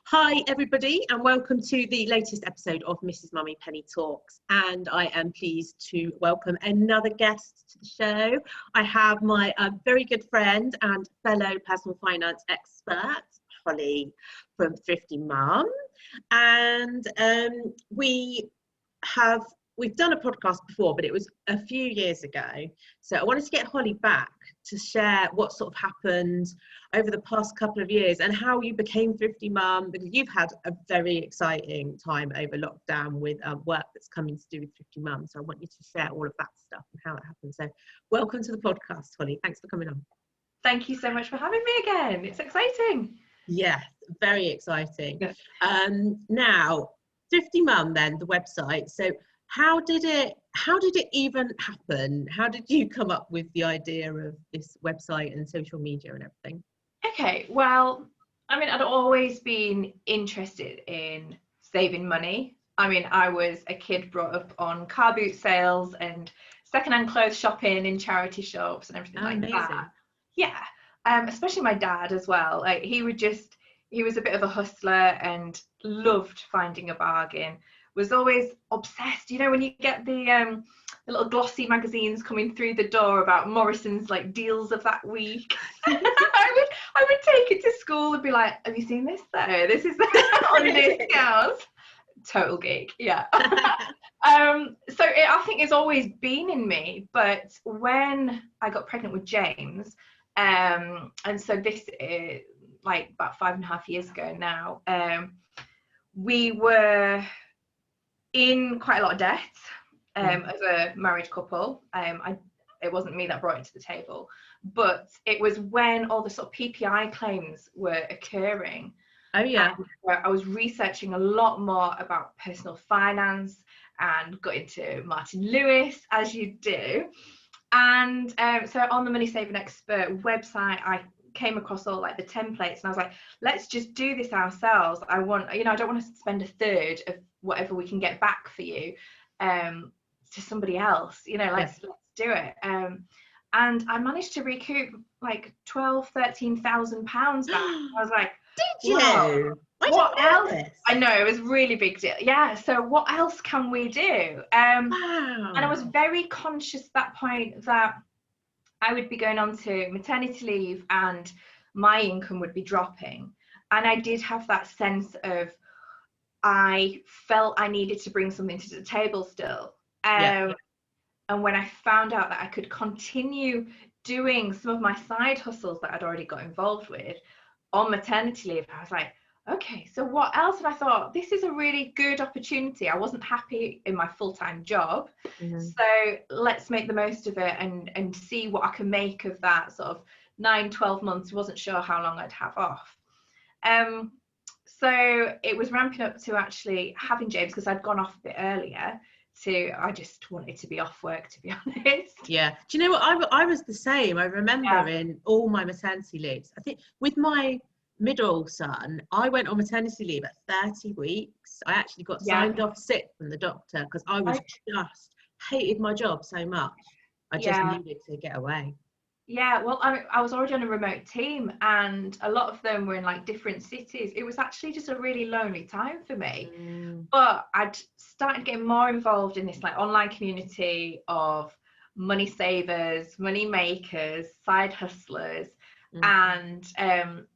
Hi everybody and welcome to the latest episode of Mrs Mummy Penny Talks, and I am pleased to welcome another guest to the show. I have my very good friend and fellow personal finance expert, Holly from Thrifty Mum, and we've done a podcast before, but it was a few years ago. So I wanted to get Holly back to share what sort of happened over the past couple of years and how you became Thrifty Mum, because you've had a very exciting time over lockdown with work that's coming to do with Thrifty Mum. So I want you to share all of that stuff and how it happened. So welcome to the podcast, Holly. Thanks for coming on. Thank you so much for having me again. It's exciting. Yes, very exciting. Now, Thrifty Mum, then the website. So how did it even happen? How did you come up with the idea of this website and social media and everything? Okay, well, I mean, I'd always been interested in saving money. I mean, I was a kid brought up on car boot sales and secondhand clothes shopping in charity shops and everything like that. Yeah, especially my dad as well. Like he was a bit of a hustler and loved finding a bargain. Was always obsessed, you know, when you get the little glossy magazines coming through the door about Morrison's like deals of that week. I would take it to school and be like, have you seen this though? This is on discount. Total geek, yeah. So I think it's always been in me, but when I got pregnant with James, and so this is like about 5.5 years ago now, we were in quite a lot of debt as a married couple. It wasn't me that brought it to the table, but it was when all the sort of PPI claims were occurring. Oh yeah. And I was researching a lot more about personal finance and got into Martin Lewis, as you do. And so on the Money Saving Expert website, I came across all like the templates and I was like, let's just do this ourselves. I don't want to spend a third of whatever we can get back for you to somebody else, let's do it. And I managed to recoup like 13,000 pounds back. I was like, did you? What else? I know, it was really big deal. Yeah, so what else can we do? Wow. And I was very conscious at that point that I would be going on to maternity leave and my income would be dropping. And I did have that sense of, I felt I needed to bring something to the table still. And when I found out that I could continue doing some of my side hustles that I'd already got involved with on maternity leave, I was like, okay, so what else? And I thought, this is a really good opportunity. I wasn't happy in my full-time job. So let's make the most of it and see what I can make of that sort of 9-12 months. Wasn't sure how long I'd have off. So it was ramping up to actually having James, because I'd gone off a bit earlier. I just wanted to be off work, to be honest. Yeah. Do you know what? I was the same. I remember in all my maternity leaves, I think with my middle son, I went on maternity leave at 30 weeks. I actually got signed off sick from the doctor because I was just hated my job so much. I just needed to get away. Yeah, well, I was already on a remote team and a lot of them were in like different cities. It was actually just a really lonely time for me. But I'd started getting more involved in this like online community of money savers, money makers, side hustlers. And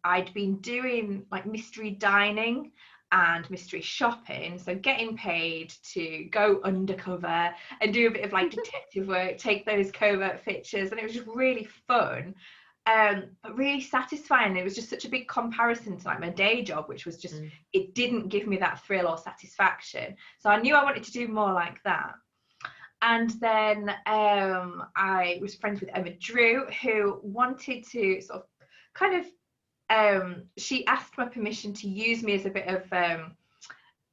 I'd been doing like mystery dining and mystery shopping, so getting paid to go undercover and do a bit of like detective work, take those covert pictures, and it was just really fun, but really satisfying. It was just such a big comparison to like my day job, which was just it didn't give me that thrill or satisfaction. So I knew I wanted to do more like that. And then I was friends with Emma Drew, who wanted to sort of kind of she asked my permission to use me as a bit of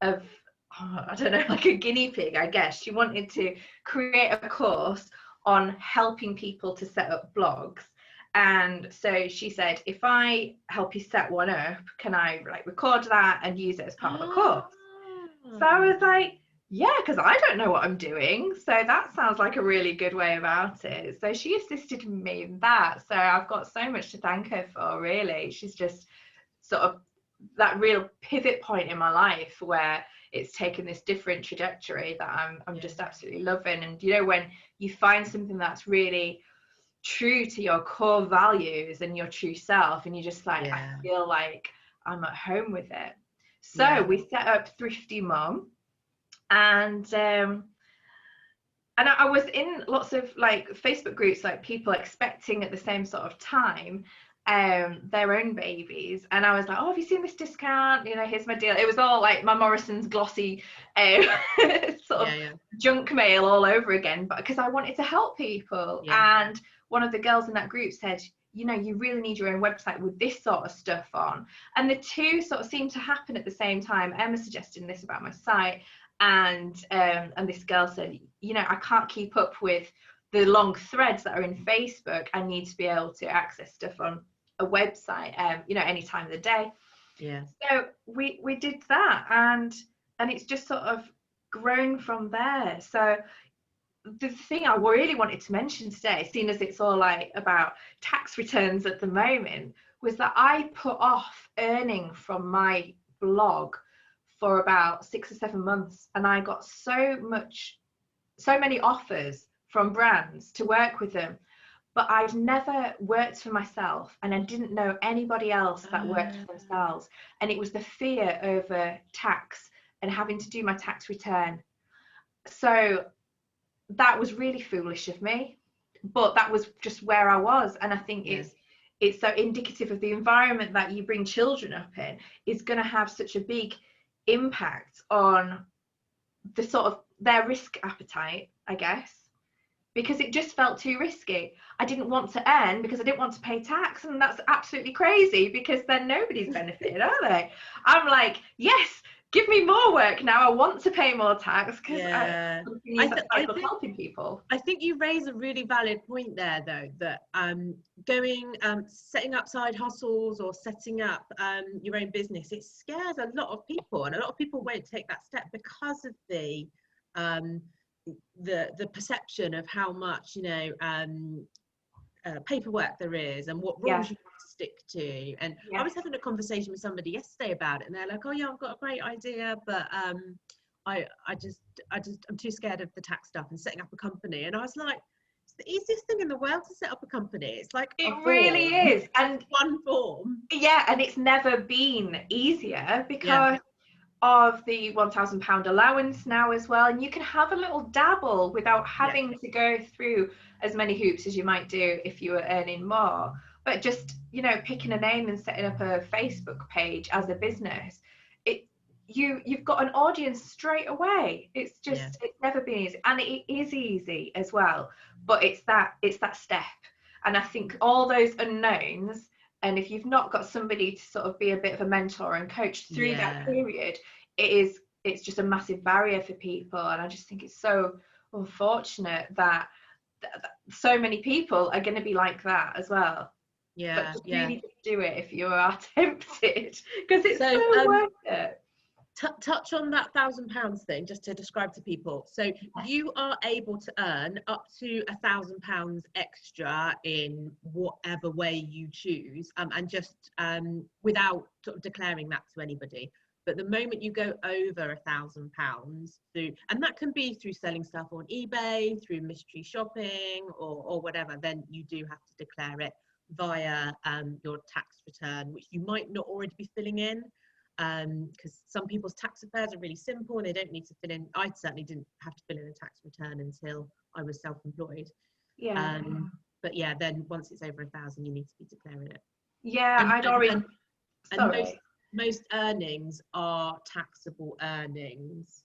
I don't know, like a guinea pig, I guess. She wanted to create a course on helping people to set up blogs. And so she said, if I help you set one up, can I like record that and use it as part of a course? So I was like, yeah, because I don't know what I'm doing. So that sounds like a really good way about it. So she assisted me in that. So I've got so much to thank her for, really. She's just sort of that real pivot point in my life where it's taken this different trajectory that I'm just absolutely loving. And you know, when you find something that's really true to your core values and your true self, and you're just like, I feel like I'm at home with it. So we set up Thrifty Mum, and I was in lots of like Facebook groups, like people expecting at the same sort of time their own babies, and I was like, oh, have you seen this discount, you know, here's my deal. It was all like my Morrison's glossy sort of junk mail all over again, but because I wanted to help people. And one of the girls in that group said, you know, you really need your own website with this sort of stuff on. And the two sort of seemed to happen at the same time. Emma suggesting this about my site, and this girl said, you know, I can't keep up with the long threads that are in Facebook. I need to be able to access stuff on a website, you know, any time of the day. So we did that, and it's just sort of grown from there. So the thing I really wanted to mention today, seeing as it's all like about tax returns at the moment, was that I put off earning from my blog for about 6 or 7 months, and I got so many offers from brands to work with them, but I'd never worked for myself, and I didn't know anybody else that worked for themselves. And it was the fear over tax and having to do my tax return. So that was really foolish of me, but that was just where I was. And I think it's so indicative of the environment that you bring children up in is going to have such a big impact on the sort of their risk appetite, I guess, because it just felt too risky. I didn't want to earn because I didn't want to pay tax, and that's absolutely crazy, because then nobody's benefited, are they? I'm like, yes, give me more work now. I want to pay more tax, because I think helping people. I think you raise a really valid point there, though, that setting up side hustles or setting up your own business, it scares a lot of people, and a lot of people won't take that step because of the perception of how much, you know, paperwork there is and what rules you have to stick to. And I was having a conversation with somebody yesterday about it, and they're like, oh yeah, I've got a great idea, but I'm too scared of the tax stuff and setting up a company. And I was like, it's the easiest thing in the world to set up a company. It's like it really is, and one form. And it's never been easier because of the £1,000 allowance now as well, and you can have a little dabble without having to go through as many hoops as you might do if you were earning more. But just, you know, picking a name and setting up a Facebook page as a business, you've got an audience straight away. It's just it's never been easy, and it is easy as well, but it's that step. And I think all those unknowns, and if you've not got somebody to sort of be a bit of a mentor and coach through that period, it's just a massive barrier for people. And I just think it's so unfortunate that so many people are going to be like that as well. But just really do it if you are tempted, because it's so worth it. Touch on that £1,000 thing just to describe to people. So you are able to earn up to £1,000 extra in whatever way you choose, and just without sort of declaring that to anybody. But the moment you go over £1,000 through, and that can be through selling stuff on eBay, through mystery shopping, or whatever, then you do have to declare it via your tax return, which you might not already be filling in. Because some people's tax affairs are really simple and they don't need to fill in. I certainly didn't have to fill in a tax return until I was self-employed. But yeah, then once it's over 1,000, you need to be declaring it. And most earnings are taxable earnings.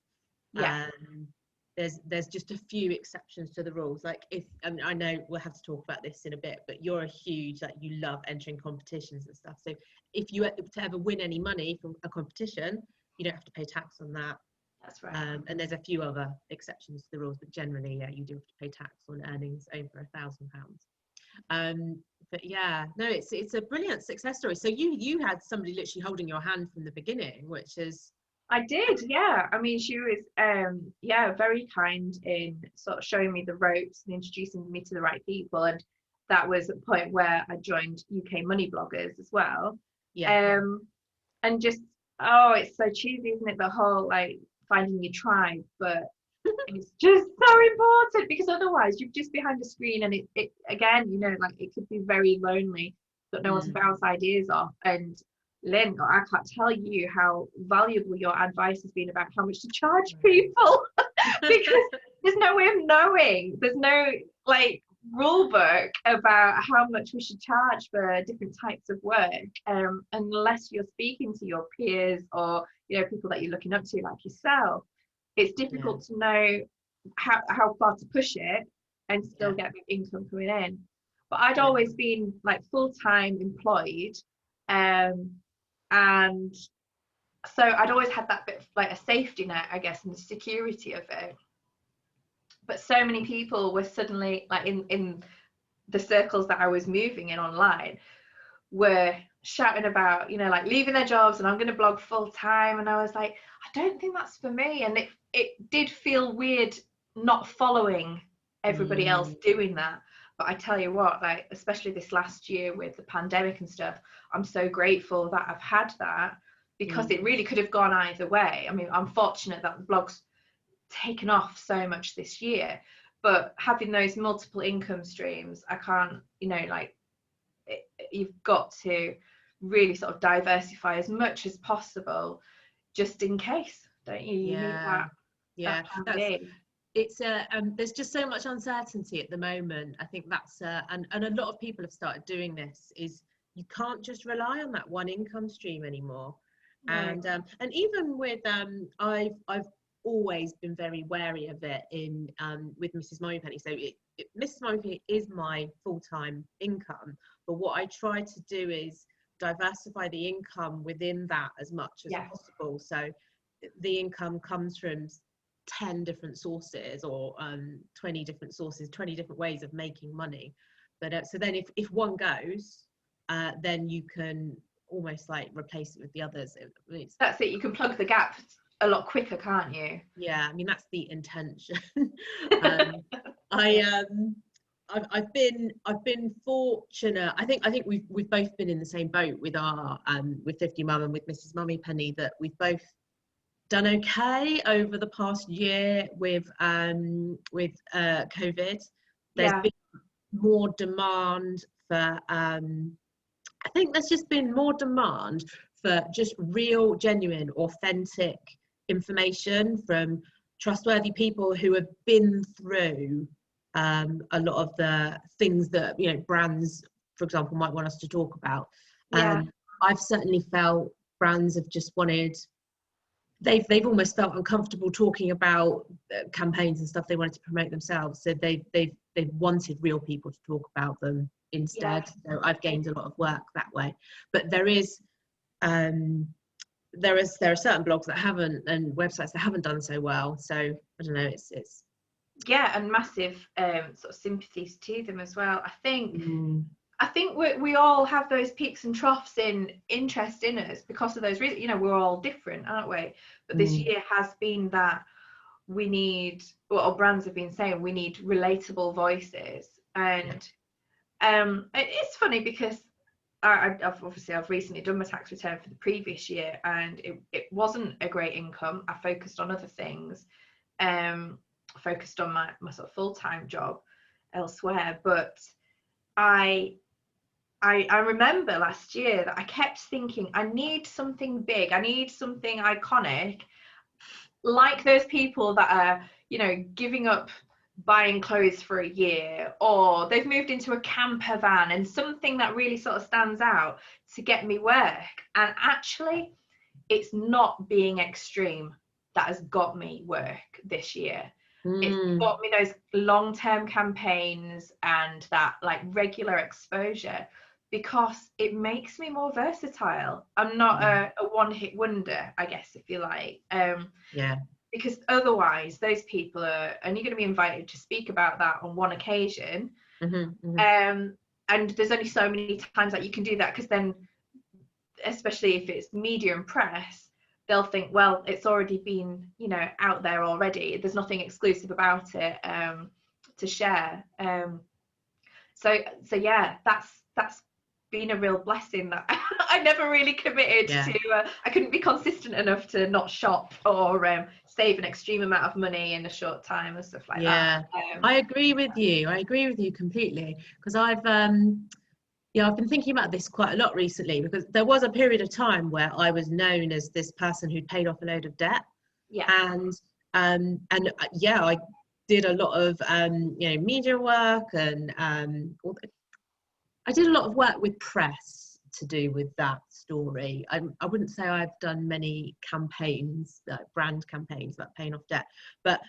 There's just a few exceptions to the rules. Like I know we'll have to talk about this in a bit, but you're a huge, like, you love entering competitions and stuff. So if you to ever win any money from a competition, you don't have to pay tax on that. That's right. And there's a few other exceptions to the rules, but generally, you do have to pay tax on earnings over £1,000. But yeah, no, it's a brilliant success story. So you had somebody literally holding your hand from the beginning, which is. I did, I mean, she was very kind in sort of showing me the ropes and introducing me to the right people, and that was a point where I joined UK Money Bloggers as well. and just, oh, it's so cheesy, isn't it, the whole like finding your tribe, but it's just so important, because otherwise you're just behind the screen, and it again, you know, like it could be very lonely, got no one to bounce ideas off. And Lynn, I can't tell you how valuable your advice has been about how much to charge people because there's no way of knowing, there's no like rule book about how much we should charge for different types of work, unless you're speaking to your peers or, you know, people that you're looking up to like yourself. It's difficult to know how far to push it and still get the income coming in. But I'd always been like full-time employed, and so I'd always had that bit of like a safety net, I guess, and the security of it. But so many people were suddenly like in the circles that I was moving in online were shouting about, you know, like leaving their jobs and I'm going to blog full time. And I was like, I don't think that's for me. And it did feel weird not following everybody else doing that. But I tell you what, like, especially this last year with the pandemic and stuff, I'm so grateful that I've had that, because it really could have gone either way. I mean, I'm fortunate that the blog's taken off so much this year, but having those multiple income streams, I can't, you know, like, you've got to really sort of diversify as much as possible, just in case, don't you? You need that. It's there's just so much uncertainty at the moment. I think that's and a lot of people have started doing this, is you can't just rely on that one income stream anymore. And even with I've always been very wary of it in with Mrs. Mummy Penny. So Mrs. Mummy Penny is my full-time income, but what I try to do is diversify the income within that as much as possible. So the income comes from 10 different sources, or 20 different sources, 20 different ways of making money. But so then if one goes, then you can almost like replace it with the others. That's it, you can plug the gap a lot quicker, can't you? Yeah, I mean, that's the intention. I've been fortunate. I think we've both been in the same boat with our with 50 Mum and with Mrs. Mummy Penny, that we've both done okay over the past year with COVID. There's been more demand for I think there's just been more demand for just real, genuine, authentic information from trustworthy people who have been through a lot of the things that, you know, brands, for example, might want us to talk about. I've certainly felt brands have just wanted, they've almost felt uncomfortable talking about campaigns and stuff they wanted to promote themselves, so they've wanted real people to talk about them instead. So I've gained a lot of work that way. But there are certain blogs that haven't, and websites that haven't done so well. So I don't know, it's and massive sort of sympathies to them as well. I think we all have those peaks and troughs in interest in us because of those reasons. You know, we're all different, aren't we? But this year has been that we need, or brands have been saying, we need relatable voices. And it's funny because I've recently done my tax return for the previous year, and it wasn't a great income. I focused on other things, focused on my sort of full-time job elsewhere. But I remember last year that I kept thinking, I need something big, I need something iconic, like those people that are, you know, giving up buying clothes for a year, or they've moved into a camper van, and something that really sort of stands out to get me work. And actually, it's not being extreme that has got me work this year. It's got me those long-term campaigns and that like regular exposure, because it makes me more versatile. I'm not a one-hit wonder, I guess, if you like. Because otherwise those people are only going to be invited to speak about that on one occasion. And there's only so many times that you can do that, because then, especially if it's media and press, they'll think, well, it's already been, you know, out there already, there's nothing exclusive about it to share. So yeah, that's been a real blessing that I never really committed to. I couldn't be consistent enough to not shop or save an extreme amount of money in a short time and stuff like that. I agree with you. I agree with you completely, because I've been thinking about this quite a lot recently, because there was a period of time where I was known as this person who'd paid off a load of debt. And I did a lot of media work, and I did a lot of work with press to do with that story. I wouldn't say I've done many campaigns, like brand campaigns about paying off debt, but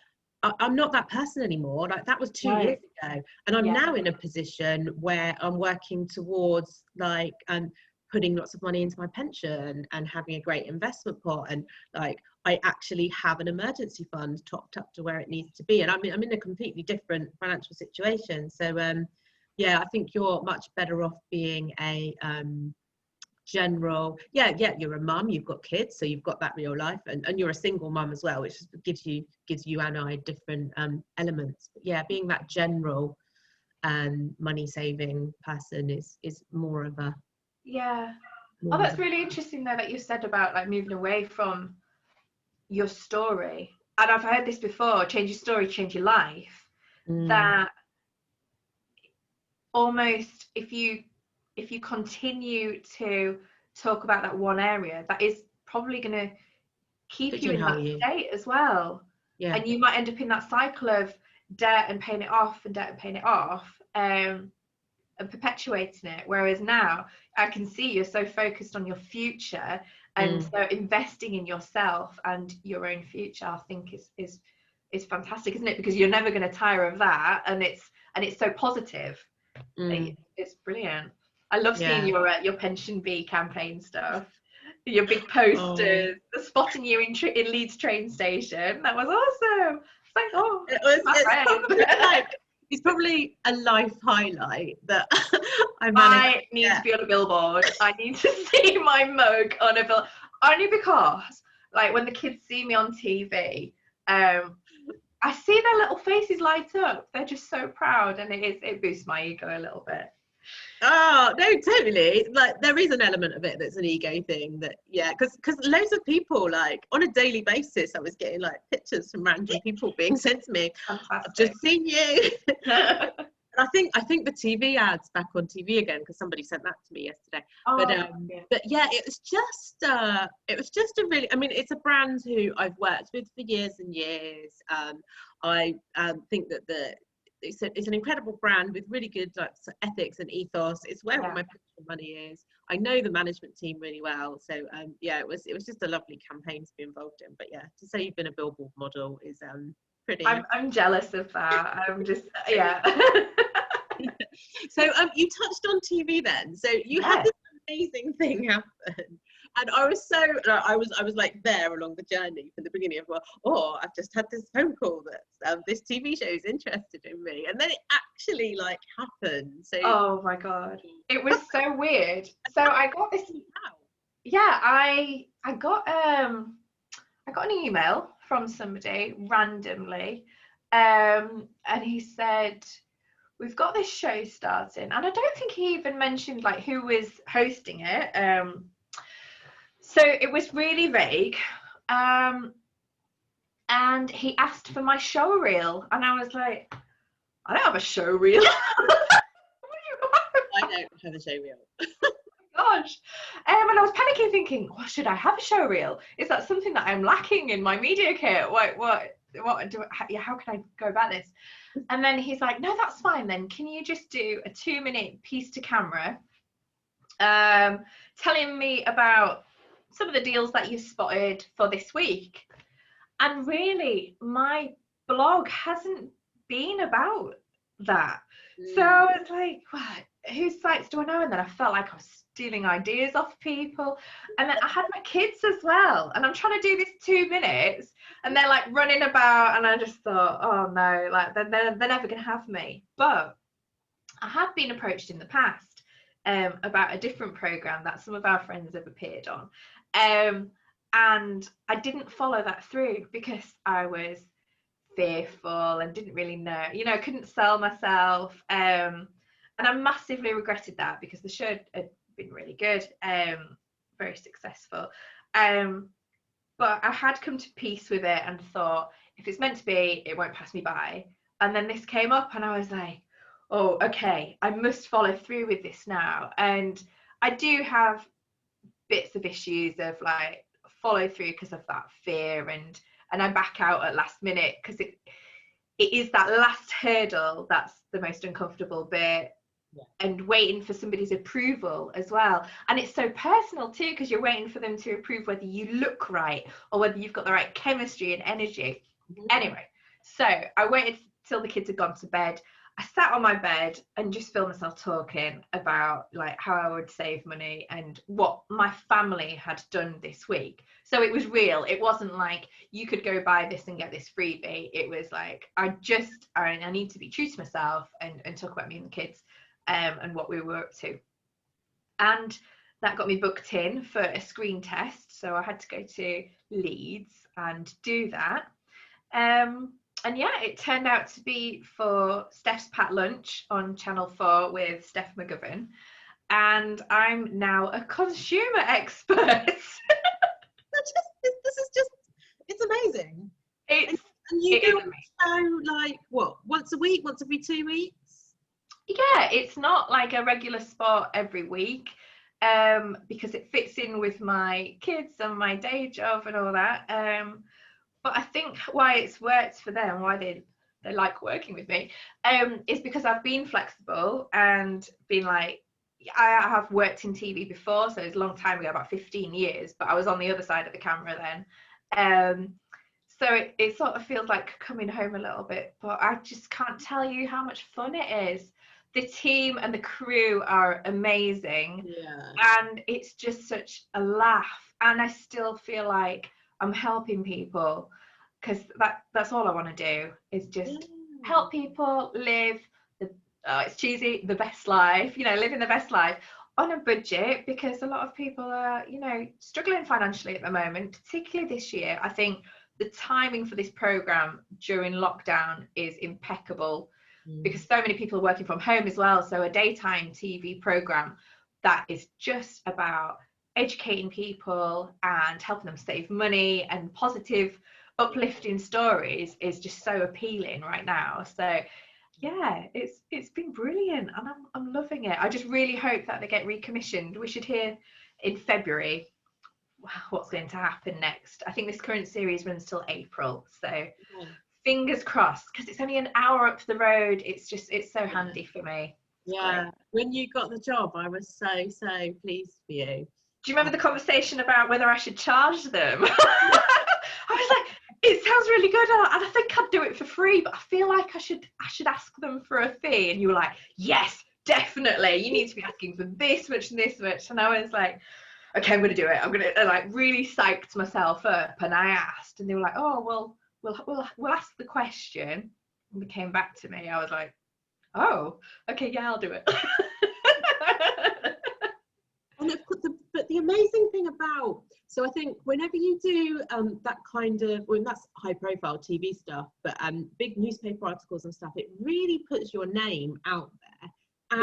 I'm not that person anymore. Like, that was 2 years ago, and I'm now in a position where I'm working towards putting lots of money into my pension and having a great investment pot, and like I actually have an emergency fund topped up to where it needs to be, and I'm in a completely different financial situation. So I think you're much better off being a general, you're a mum, you've got kids, so you've got that real life, and you're a single mum as well, which gives you and I different elements. But being that general money saving person is more of a that's really interesting though, that you said about like moving away from your story. And I've heard this before, change your story, change your life. That almost if you continue to talk about that one area, that is probably going to keep you in that state as well. And you might end up in that cycle of debt and paying it off, and debt and paying it off, and perpetuating it. Whereas now I can see you're so focused on your future, and so investing in yourself and your own future, I think is fantastic, isn't it? Because you're never going to tire of that, and it's so positive. It's brilliant. I love seeing your pension bee campaign stuff, your big posters, the spotting you in Leeds train station. That was awesome. It's like, it's probably a life highlight that I need to be on a billboard. I need to see my mug on a billboard, only because like when the kids see me on TV, I see their little faces light up. They're just so proud, and it boosts my ego a little bit. Oh no, totally. Like, there is an element of it that's an ego thing, that because loads of people, like on a daily basis, I was getting like pictures from random people being sent to me. Fantastic. I've just seen you. I think the TV ads back on TV again, because somebody sent that to me yesterday. But it was just a really, I mean, it's a brand who I've worked with for years and years. I think that it's an incredible brand with really good ethics and ethos. It's where all my pension money is. I know the management team really well, so it was just a lovely campaign to be involved in. But to say you've been a billboard model is pretty. I'm jealous of that. I'm just So you touched on TV then. So you had this amazing thing happen. And I was I was like there along the journey from the beginning of, I've just had this phone call that this TV show is interested in me, and then it actually like happened. So oh my god, it was so weird. So I got this. I got an email from somebody randomly, and he said, we've got this show starting, and I don't think he even mentioned like who was hosting it. So it was really vague, and he asked for my show reel, and I was like, I don't have a show reel. I don't have a show reel. Gosh. And I was panicking, thinking, should I have a show reel? Is that something that I'm lacking in my media kit? How can I go about this? And then he's like, no, that's fine then. Can you just do a 2-minute piece to camera, telling me about some of the deals that you've spotted for this week? And really, my blog hasn't been about that. So I was like, what? Whose sites do I know? And then I felt like I was stealing ideas off people. And then I had my kids as well, and I'm trying to do this 2 minutes, and they're like running about, and I just thought, oh no, like they're never gonna have me. But I have been approached in the past about a different program that some of our friends have appeared on, and I didn't follow that through because I was fearful and didn't really know, couldn't sell myself, and I massively regretted that, because the show had been really good, very successful. But I had come to peace with it and thought, if it's meant to be, it won't pass me by. And then this came up and I was like, oh, okay, I must follow through with this now. And I do have bits of issues of like follow through because of that fear, and I back out at last minute because it is that last hurdle that's the most uncomfortable bit. Yeah. And waiting for somebody's approval as well. And it's so personal too, because you're waiting for them to approve whether you look right or whether you've got the right chemistry and energy. Mm-hmm. Anyway, so I waited till the kids had gone to bed. I sat on my bed and just filmed myself talking about like how I would save money and what my family had done this week. So it was real. It wasn't like you could go buy this and get this freebie. It was like I need to be true to myself and talk about me and the kids and what we were up to. And that got me booked in for a screen test. So I had to go to Leeds and do that. And yeah, it turned out to be for Steph's Pat Lunch on Channel 4 with Steph McGovern. And I'm now a consumer expert. This is just, it's amazing. And you do it so like, what, once a week, once every 2 weeks? Yeah, it's not like a regular spot every week because it fits in with my kids and my day job and all that. But I think why it's worked for them, why they like working with me, is because I've been flexible and been like, I have worked in TV before, so it's a long time ago, about 15 years, but I was on the other side of the camera then. So it sort of feels like coming home a little bit, but I just can't tell you how much fun it is. The team and the crew are amazing. Yeah. And it's just such a laugh. And I still feel like I'm helping people because that's all I want to do is just help people live it's cheesy, the best life, living the best life on a budget, because a lot of people are, struggling financially at the moment, particularly this year. I think the timing for this program during lockdown is impeccable because so many people are working from home as well. So a daytime TV program that is just about educating people and helping them save money and positive, uplifting stories is just so appealing right now. So yeah, it's been brilliant and I'm loving it. I just really hope that they get recommissioned. We should hear in February what's going to happen next. I think this current series runs till April, so fingers crossed, because it's only an hour up the road. It's so handy for me. Yeah, when you got the job, I was so pleased for you. Do you remember the conversation about whether I should charge them? I was like, it sounds really good, and I think I'd do it for free, but I feel like I should ask them for a fee. And you were like, yes, definitely. You need to be asking for this much and this much. And I was like, okay, I'm going to do it. I'm going to like really psyched myself up, and I asked, and they were like, oh, well, we'll ask the question. And they came back to me. I was like, oh, okay, yeah, I'll do it. But the amazing thing about, so I think whenever you do that kind of, well, that's high profile TV stuff, but big newspaper articles and stuff, it really puts your name out there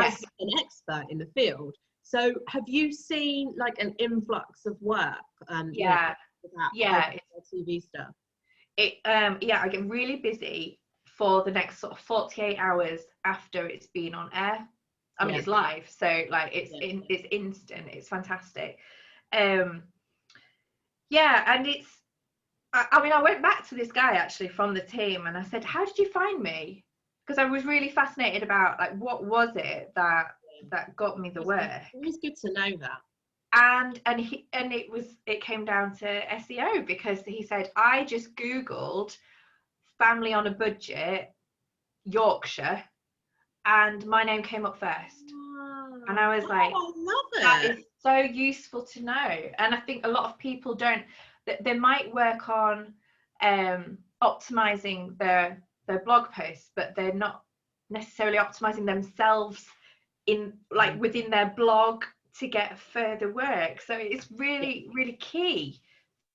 as an expert in the field. So have you seen like an influx of work? TV stuff. I get really busy for the next sort of 48 hours after it's been on air. I mean, it's live, so like it's instant. It's fantastic. And it's. I mean, I went back to this guy actually from the team, and I said, "How did you find me?" Because I was really fascinated about like what was it that got me the work. It was good to know that. And it came down to SEO, because he said, I just Googled family on a budget Yorkshire and my name came up first. And I was like, I love it. That is so useful to know. And I think a lot of people don't, they might work on optimizing their blog posts, but they're not necessarily optimizing themselves in like within their blog to get further work. So it's really, really key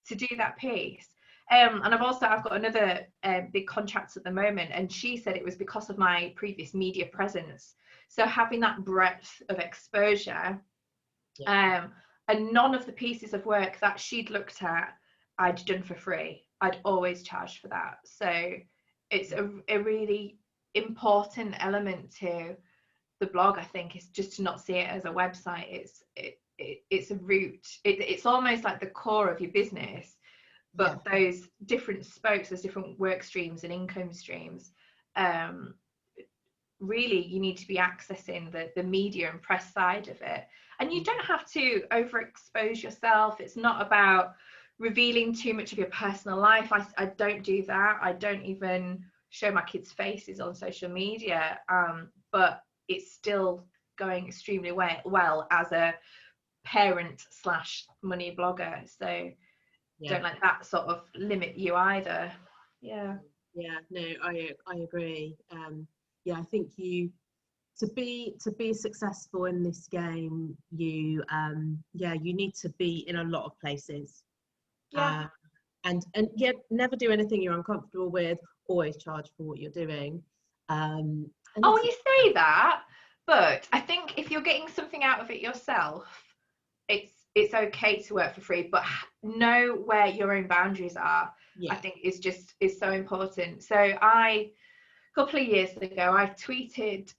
to do that piece. And I've got another big contract at the moment, and she said it was because of my previous media presence. So having that breadth of exposure And none of the pieces of work that she'd looked at I'd done for free. I'd always charged for that. So it's a really important element to the blog, I think, is just to not see it as a website. It's a route. It's almost like the core of your business, but those different spokes, those different work streams and income streams, really you need to be accessing the media and press side of it. And you don't have to overexpose yourself. It's not about revealing too much of your personal life. I don't do that. I don't even show my kids' faces on social media, but it's still going extremely well as a parent / money blogger. So don't let that sort of limit you either. No, I agree. I think to be successful in this game, you need to be in a lot of places. And never do anything you're uncomfortable with. Always charge for what you're doing. You say that, but I think if you're getting something out of it yourself, it's okay to work for free, but know where your own boundaries are. I think is so important. So a couple of years ago, I tweeted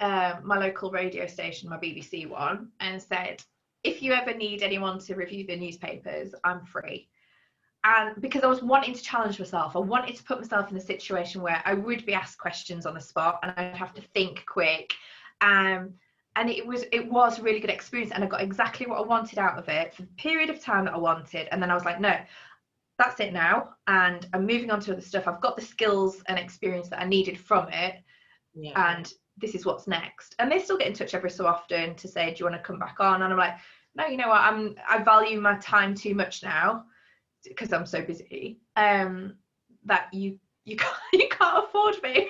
my local radio station, my BBC one, and said, if you ever need anyone to review the newspapers, I'm free. And because I was wanting to challenge myself, I wanted to put myself in a situation where I would be asked questions on the spot and I'd have to think quick. And it was a really good experience, and I got exactly what I wanted out of it for the period of time that I wanted. And then I was like, no, that's it now, and I'm moving on to other stuff. I've got the skills and experience that I needed from it, and this is what's next. And they still get in touch every so often to say, do you want to come back on? And I'm like, no, you know what, I value my time too much now, because I'm so busy, that you can't afford me.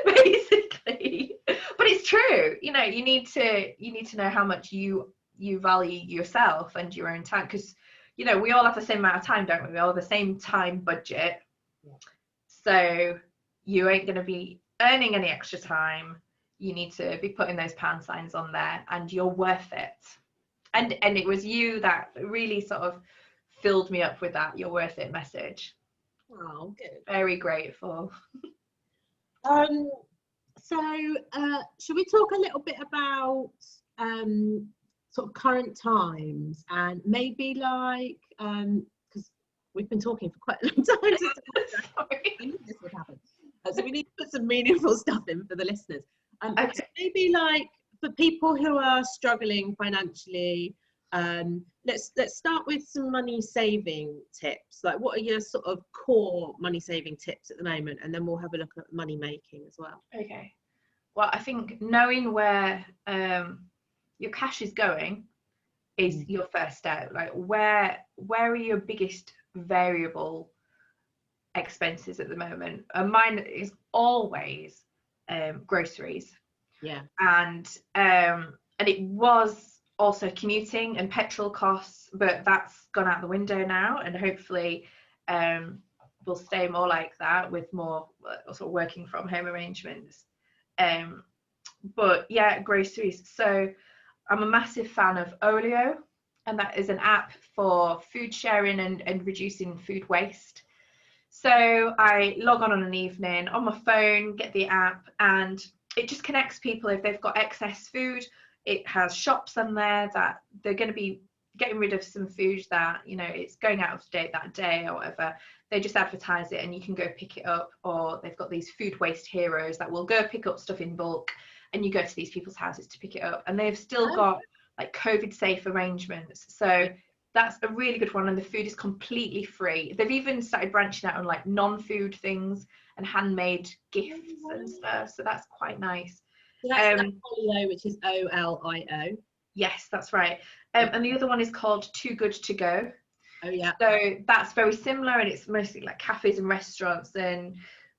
Basically. But it's true, you need to know how much you value yourself and your own time, because we all have the same amount of time, don't we? We all have the same time budget. So you ain't going to be earning any extra time. You need to be putting those pound signs on there, and you're worth it. And it was you that really sort of filled me up with that "you're worth it" message. Oh, good. Very grateful. So should we talk a little bit about sort of current times, and maybe like because we've been talking for quite a long time. I knew this would happen. So we need to put some meaningful stuff in for the listeners. Okay. So maybe like for people who are struggling financially, let's start with some money saving tips. Like, what are your sort of core money saving tips at the moment, and then we'll have a look at money making as well. Okay. Well, I think knowing where your cash is going is your first step. Like, where are your biggest variable expenses at the moment? And mine is always groceries. And it was also commuting and petrol costs, but that's gone out the window now, and hopefully will stay more like that with more sort of working from home arrangements. But yeah, groceries. So I'm a massive fan of Olio, and that is an app for food sharing and reducing food waste. So I log on an evening on my phone, get the app, and it just connects people. If they've got excess food, it has shops on there that they're going to be getting rid of some food that, it's going out of date that day or whatever. They just advertise it and you can go pick it up. Or they've got these food waste heroes that will go pick up stuff in bulk, and you go to these people's houses to pick it up. And they've still got like COVID safe arrangements. So that's a really good one, and the food is completely free. They've even started branching out on like non-food things and handmade gifts and stuff. So that's quite nice. So that's Olio, which is OLIO. Yes, that's right. And the other one is called Too Good To Go. Oh yeah. So that's very similar, and it's mostly like cafes and restaurants, and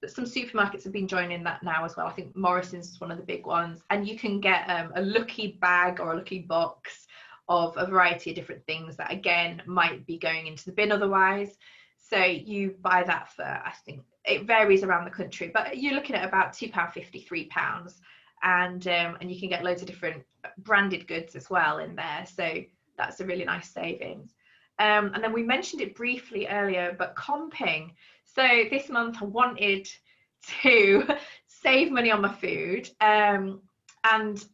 some supermarkets have been joining that now as well. I think Morrison's is one of the big ones, and you can get a lucky bag or a lucky box of a variety of different things that again might be going into the bin otherwise. So you buy that for, I think it varies around the country, but you're looking at about £2.50, £3, and you can get loads of different branded goods as well in there. So that's a really nice savings. And then we mentioned it briefly earlier, but comping. So this month I wanted to save money on my food, and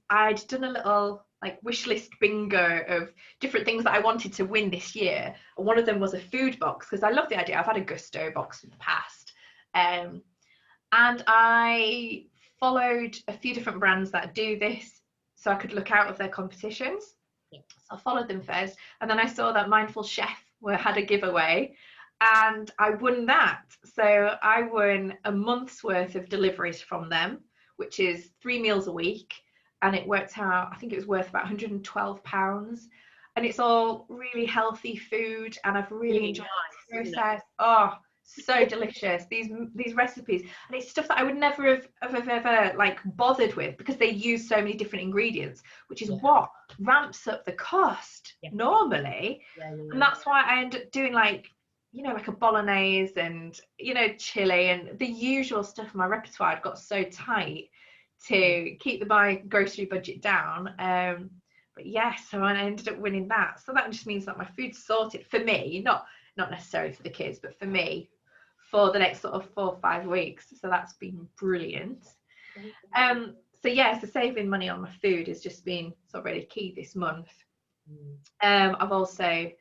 I'd done a little like wish list bingo of different things that I wanted to win this year. And one of them was a food box, because I love the idea. I've had a Gusto box in the past. And I followed a few different brands that do this so I could look out of their competitions. So I followed them first, and then I saw that Mindful Chef had a giveaway, and I won that. So I won a month's worth of deliveries from them, which is 3 meals a week, and it worked out, I think it was worth about £112, and it's all really healthy food, and I've really enjoyed the process. Oh, so delicious, these recipes, and it's stuff that I would never have ever like bothered with, because they use so many different ingredients, which is what ramps up the cost normally. And that's why I end up doing like, you know, like a bolognese and, you know, chili and the usual stuff in my repertoire. I've got so tight to keep my grocery budget down. But yeah, so I ended up winning that. So that just means that my food's sorted for me, not necessarily for the kids, but for me, for the next sort of 4 or 5 weeks. So that's been brilliant. So yeah, so saving money on my food has just been sort of really key this month. I've also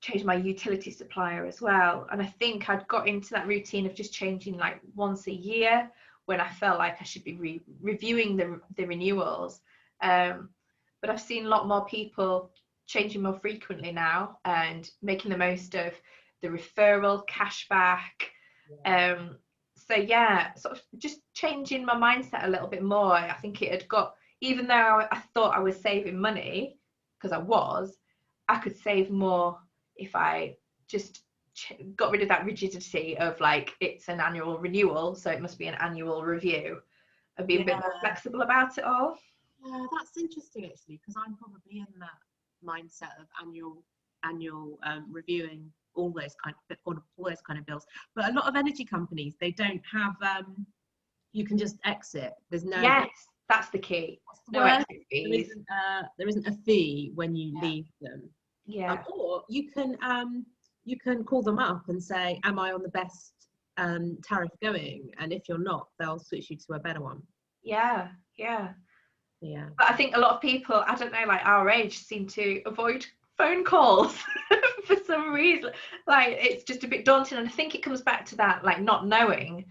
changed my utility supplier as well, and I think I'd got into that routine of just changing like once a year when I felt like I should be reviewing the renewals. But I've seen a lot more people changing more frequently now and making the most of the referral cashback. So yeah, sort of just changing my mindset a little bit more. I think it had got, even though I thought I was saving money, because I could save more if I just got rid of that rigidity of like, it's an annual renewal, so it must be an annual review, and be a bit more flexible about it all. Yeah, that's interesting actually, because I'm probably in that mindset of annual reviewing all those kind of bills. But a lot of energy companies, they don't have you can just exit. There's no. Yes, that's the key. No exit fees. There isn't a fee when you leave them. Yeah. Or you can call them up and say, am I on the best tariff going? And if you're not, they'll switch you to a better one. Yeah. But I think a lot of people, I don't know, like our age, seem to avoid phone calls for some reason. Like, it's just a bit daunting, and I think it comes back to that, like, not knowing,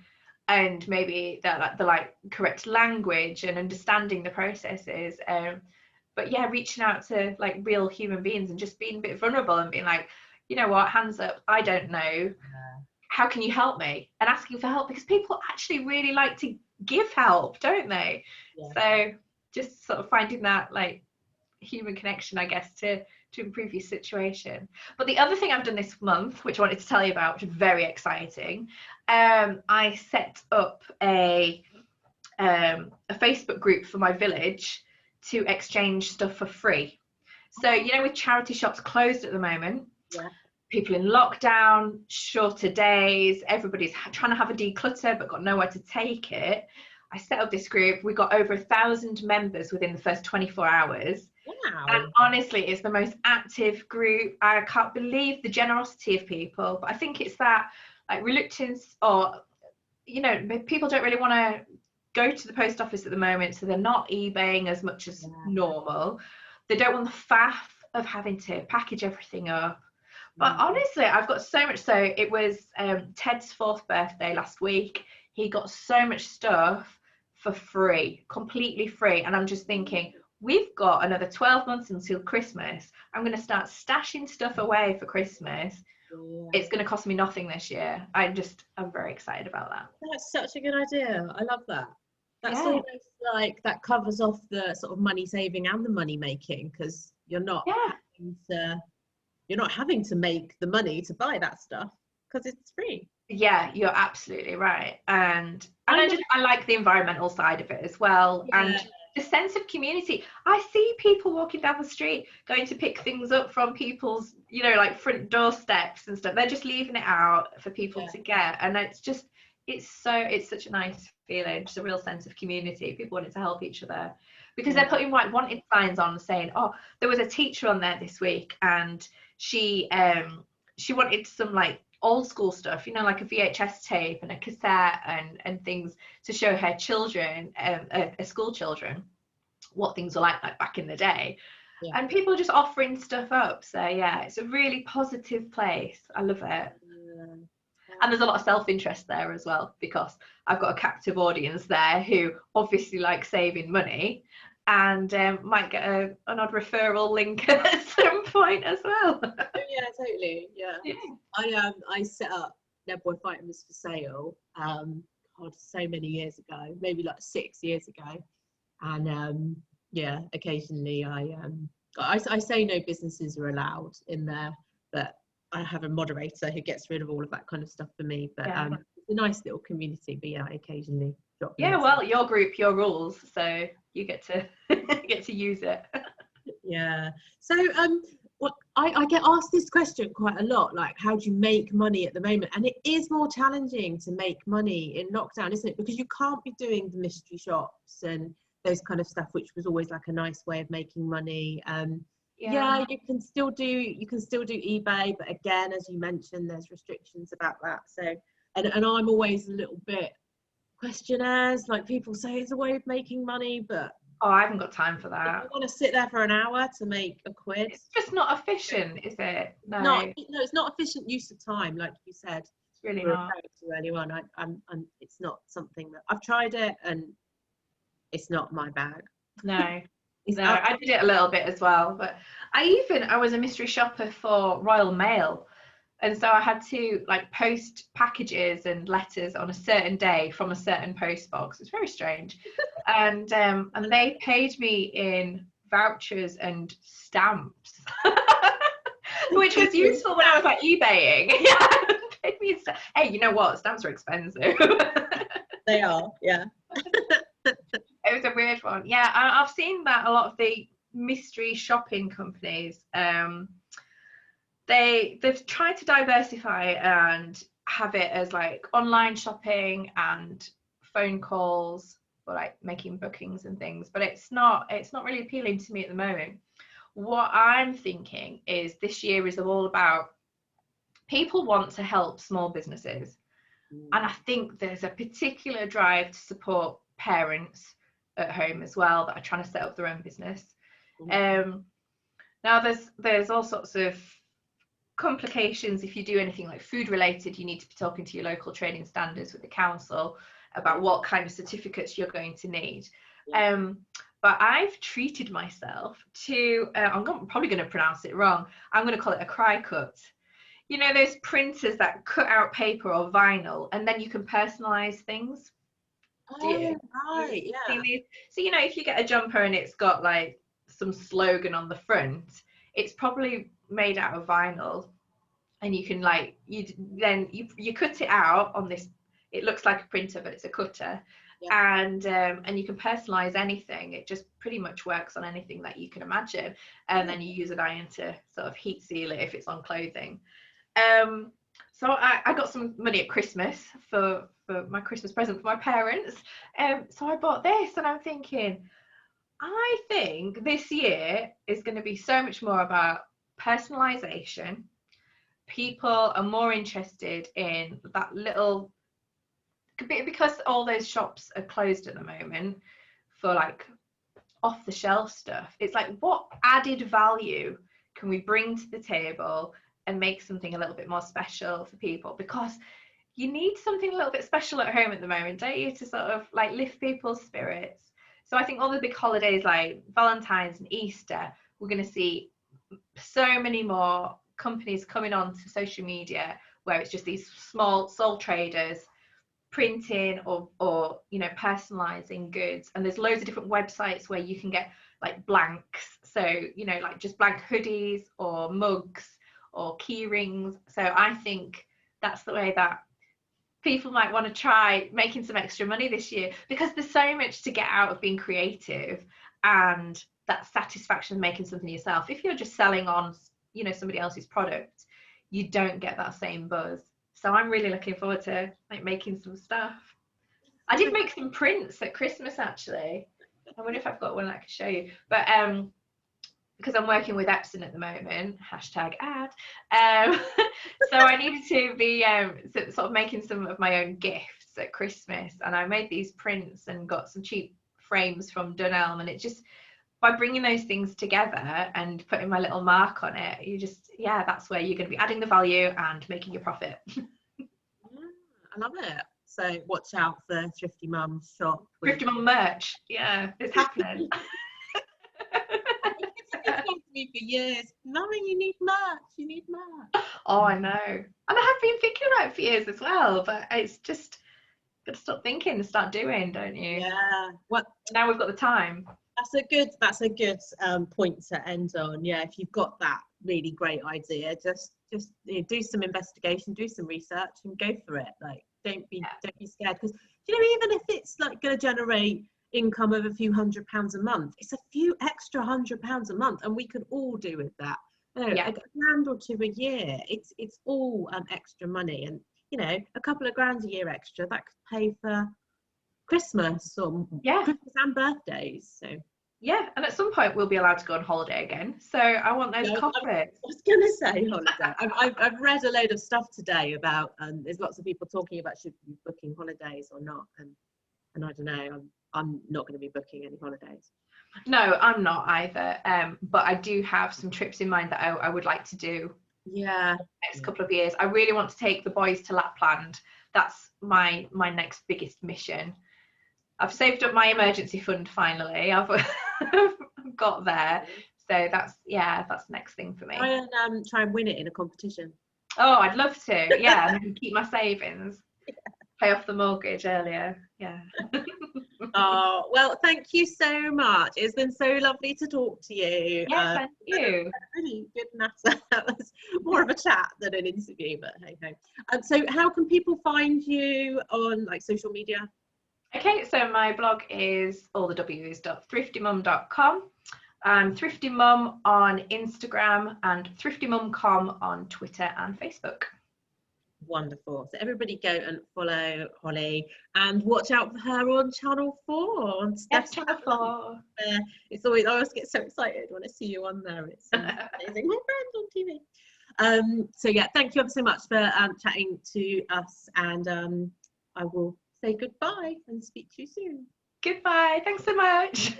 and maybe that the like correct language and understanding the processes. But yeah, reaching out to like real human beings and just being a bit vulnerable and being like, you know what, hands up, I don't know. How can you help me? And asking for help, because people actually really like to give help, don't they? So just sort of finding that like human connection, I guess, to improve your situation. But the other thing I've done this month, which I wanted to tell you about, which is very exciting, I set up a Facebook group for my village to exchange stuff for free. So, you know, with charity shops closed at the moment, people in lockdown, shorter days, everybody's trying to have a declutter but got nowhere to take it. I set up this group. We got over 1,000 members within the first 24 hours. Wow. And honestly, it's the most active group. I can't believe the generosity of people. But I think it's that like reluctance, or, you know, people don't really want to go to the post office at the moment, so they're not eBaying as much as normal. They don't want the faff of having to package everything up. But honestly, I've got so much. So it was Ted's 4th birthday last week. He got so much stuff for free, completely free. And I'm just thinking, we've got another 12 months until Christmas. I'm going to start stashing stuff away for Christmas. It's going to cost me nothing this year. I'm very excited about that. That's such a good idea. I love that. That's almost like that covers off the sort of money saving and the money making, because you're not having to make the money to buy that stuff because it's free. Yeah, you're absolutely right. And I like the environmental side of it as well. And the sense of community. I see people walking down the street going to pick things up from people's, you know, like front doorsteps and stuff. They're just leaving it out for people to get. And it's such a nice feeling, just a real sense of community, people wanting to help each other. because they're putting like wanted signs on saying, oh, there was a teacher on there this week and she wanted some like old school stuff, you know, like a VHS tape and a cassette and things to show her children, school children, what things were like back in the day. Yeah. And people just offering stuff up. So yeah, it's a really positive place. I love it. Yeah. And there's a lot of self-interest there as well, because I've got a captive audience there who obviously like saving money and might get an odd referral link at some point as well. Oh, yeah, totally. Yeah. I set up Netboy Vitamins for sale so many years ago, maybe like 6 years ago, and yeah, occasionally I say no businesses are allowed in there, but I have a moderator who gets rid of all of that kind of stuff for me. But it's a nice little community. But yeah, I occasionally drop. Yeah, well, your group, your rules, so you get to get to use it. Yeah. So well, I get asked this question quite a lot, like how do you make money at the moment? And it is more challenging to make money in lockdown, isn't it? Because you can't be doing the mystery shops and those kind of stuff, which was always like a nice way of making money. Yeah, you can still do eBay, but again, as you mentioned, there's restrictions about that. So and I'm always a little bit questionnaires, like people say it's a way of making money, but I haven't got time for that. I want to sit there for an hour to make a quid. It's just not efficient, is it? No, it's not efficient use of time, like you said. It's really not. Too early on. It's not something that I've tried it, and it's not my bag. No. No, I did it a little bit as well, but I was a mystery shopper for Royal Mail, and so I had to like post packages and letters on a certain day from a certain post box. It's very strange. And they paid me in vouchers and stamps, which was useful when I was like eBaying. Yeah, paid me in stamps. Hey, you know what? Stamps are expensive. They are, yeah. It was a weird one. Yeah, I've seen that a lot of the mystery shopping companies, they've tried to diversify and have it as like online shopping and phone calls for like making bookings and things, but it's not really appealing to me at the moment. What I'm thinking is this year is all about people want to help small businesses, and I think there's a particular drive to support parents at home as well that are trying to set up their own business. Now there's all sorts of complications. If you do anything like food related, you need to be talking to your local training standards with the council about what kind of certificates you're going to need. But I've treated myself to I'm probably going to pronounce it wrong. I'm going to call it a cry cut. You know, those printers that cut out paper or vinyl and then you can personalize things. Oh, right, yeah. So, you know, if you get a jumper and it's got like some slogan on the front, it's probably made out of vinyl, and you can like, you cut it out on this, it looks like a printer, but it's a cutter. Yeah. And you can personalize anything. It just pretty much works on anything that you can imagine. And then you use an iron to sort of heat seal it if it's on clothing. So I got some money at Christmas for my Christmas present for my parents. So I bought this, and I'm thinking, I think this year is going to be so much more about personalization. People are more interested in that little, because all those shops are closed at the moment for like off the shelf stuff. It's like, what added value can we bring to the table and make something a little bit more special for people? Because you need something a little bit special at home at the moment, don't you, to sort of like lift people's spirits. So I think all the big holidays like Valentine's and Easter, we're going to see so many more companies coming on to social media where it's just these small sole traders printing or you know, personalizing goods. And there's loads of different websites where you can get like blanks, so you know, like just blank hoodies or mugs or key rings. So I think that's the way that people might want to try making some extra money this year, because there's so much to get out of being creative and that satisfaction of making something yourself. If you're just selling on, you know, somebody else's product, you don't get that same buzz. So I'm really looking forward to like making some stuff. I did make some prints at Christmas actually. I wonder if I've got one that I can show you. But because I'm working with Epson at the moment, hashtag ad. So I needed to be sort of making some of my own gifts at Christmas, and I made these prints and got some cheap frames from Dunelm, and it just, by bringing those things together and putting my little mark on it, you just, yeah, that's where you're going to be adding the value and making your profit. Yeah, I love it. So watch out for Thrifty Mum shop. Thrifty Mum merch. Yeah, it's happening. It's told me for years, Mummy, you need merch. You need merch. Oh, I know. And I have been thinking about it for years as well, but it's just got to stop thinking and start doing, don't you? Yeah. Well, now we've got the time. That's a good point to end on. Yeah, if you've got that really great idea, just do some investigation, do some research, and go for it. Like, don't be scared, because even if it's like going to generate income of a few £100s a month, it's a few extra £100s a month, and we could all do with that. A grand or two a year. It's all extra money, and a couple of grand a year extra that could pay for Christmas or Christmas and birthdays. So and at some point we'll be allowed to go on holiday again, so I want those profits. I was gonna say holiday. I've read a load of stuff today about there's lots of people talking about should we be booking holidays or not, and I don't know, I'm not going to be booking any holidays. No, I'm not either, but I do have some trips in mind that I would like to do next couple of years. I really want to take the boys to Lapland. That's my next biggest mission. I've saved up my emergency fund finally. I've got there, so that's the next thing for me. Try and win it in a competition. Oh, I'd love to. Yeah, and keep my savings. Pay off the mortgage earlier. Yeah. Oh, well, thank you so much. It's been so lovely to talk to you. Yeah, thank you. Really good matter. That was more of a chat than an interview, but hey ho. So how can people find you on like social media? Okay, so my blog is allthews.thriftymum.com. Thrifty Mum on Instagram and ThriftyMumCom on Twitter and Facebook. Wonderful. So everybody go and follow Holly and watch out for her on Channel 4. On Yes, Channel 4. It's always, I always get so excited when I see you on there. It's amazing. My friend on TV. So yeah, thank you ever so much for chatting to us, and I will say goodbye and speak to you soon. Goodbye. Thanks so much.